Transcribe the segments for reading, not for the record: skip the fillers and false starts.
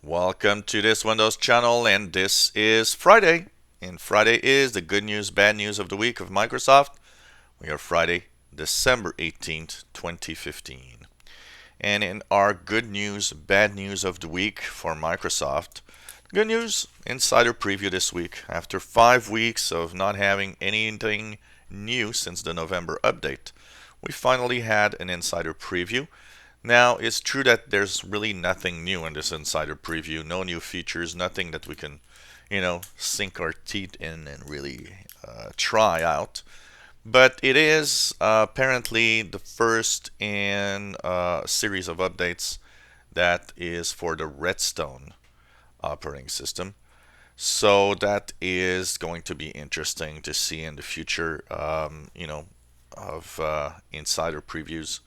Welcome to this Windows channel, and this is Friday. And Friday is the good news, bad news of the week of Microsoft. We are Friday, December 18th, 2015. And in our good news, bad news of the week for Microsoft, good news, insider preview this week. After 5 weeks of not having anything new since the November update, we finally had an insider preview. Now, it's true that there's really nothing new in this insider preview, no new features, nothing that we can, sink our teeth in and really try out. But it is apparently the first in a series of updates that is for the Redstone operating system. So that is going to be interesting to see in the future, of insider previews.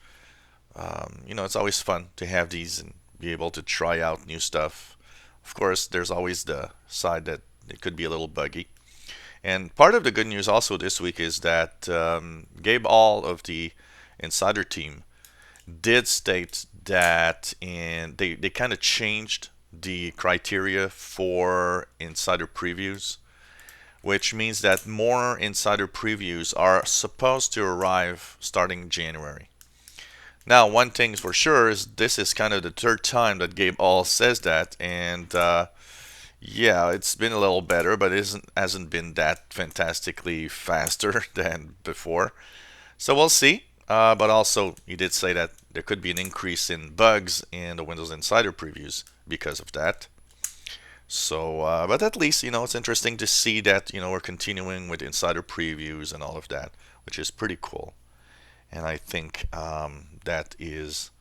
It's always fun to have these and be able to try out new stuff. Of course, there's always the side that it could be a little buggy. And part of the good news also this week is that Gabe All of the Insider team did state that they kind of changed the criteria for insider previews, which means that more insider previews are supposed to arrive starting January. Now, one thing for sure is this is kind of the third time that Gabe All says that, and yeah, it's been a little better, but it hasn't been that fantastically faster than before. So we'll see. But also, he did say that there could be an increase in bugs in the Windows Insider previews because of that. So, but at least, it's interesting to see that, we're continuing with insider previews and all of that, which is pretty cool. And I think that is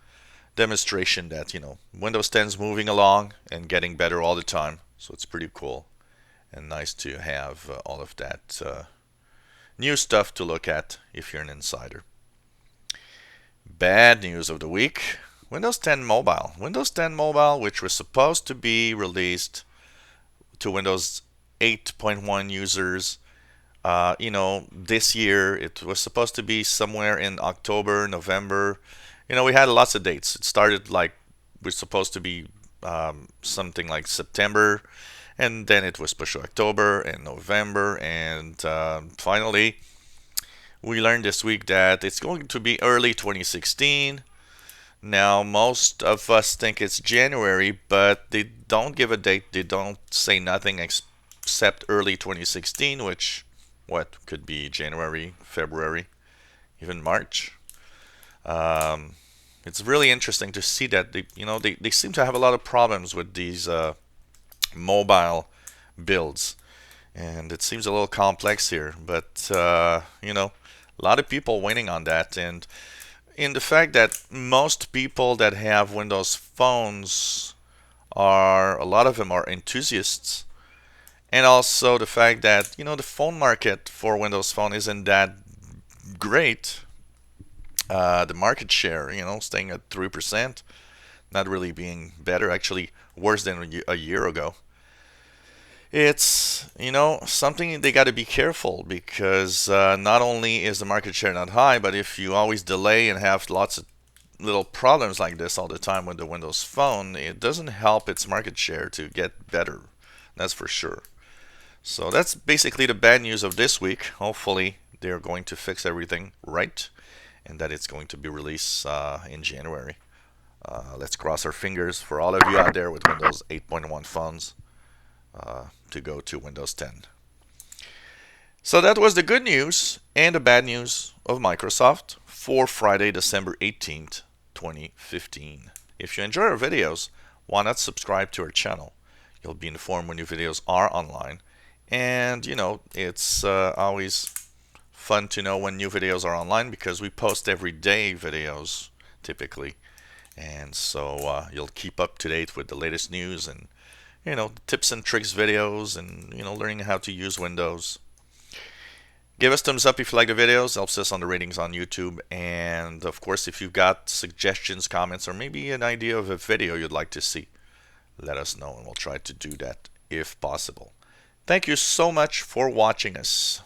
demonstration that Windows 10 is moving along and getting better all the time. So it's pretty cool and nice to have all of that new stuff to look at if you're an insider. Bad news of the week: Windows 10 Mobile. Windows 10 Mobile, which was supposed to be released to Windows 8.1 users this year. It was supposed to be somewhere in October, November. We had lots of dates. It started like we're supposed to be something like September, and then it was pushed to October and November, and finally we learned this week that it's going to be early 2016. Now, most of us think it's January, but they don't give a date. They don't say nothing except early 2016, which what could be January, February, even March. It's really interesting to see that they seem to have a lot of problems with these mobile builds, and it seems a little complex here. But a lot of people waiting on that, and in the fact that most people that have Windows phones a lot of them are enthusiasts, and also the fact that the phone market for Windows Phone isn't that great. The market share, staying at 3%, not really being better, actually worse than a year ago. It's something they got to be careful, because not only is the market share not high, but if you always delay and have lots of little problems like this all the time with the Windows Phone, it doesn't help its market share to get better. That's for sure. So that's basically the bad news of this week. Hopefully they're going to fix everything right and that it's going to be released in January. Let's cross our fingers for all of you out there with Windows 8.1 phones to go to Windows 10. So that was the good news and the bad news of Microsoft for Friday, December 18th, 2015. If you enjoy our videos, why not subscribe to our channel? You'll be informed when new videos are online. And it's always fun to know when new videos are online, because we post every day videos typically, and so you'll keep up to date with the latest news and tips and tricks videos, and learning how to use Windows. Give us thumbs up if you like the videos, helps us on the ratings on YouTube. And of course, if you've got suggestions, comments, or maybe an idea of a video you'd like to see, let us know and we'll try to do that if possible. Thank you so much for watching us.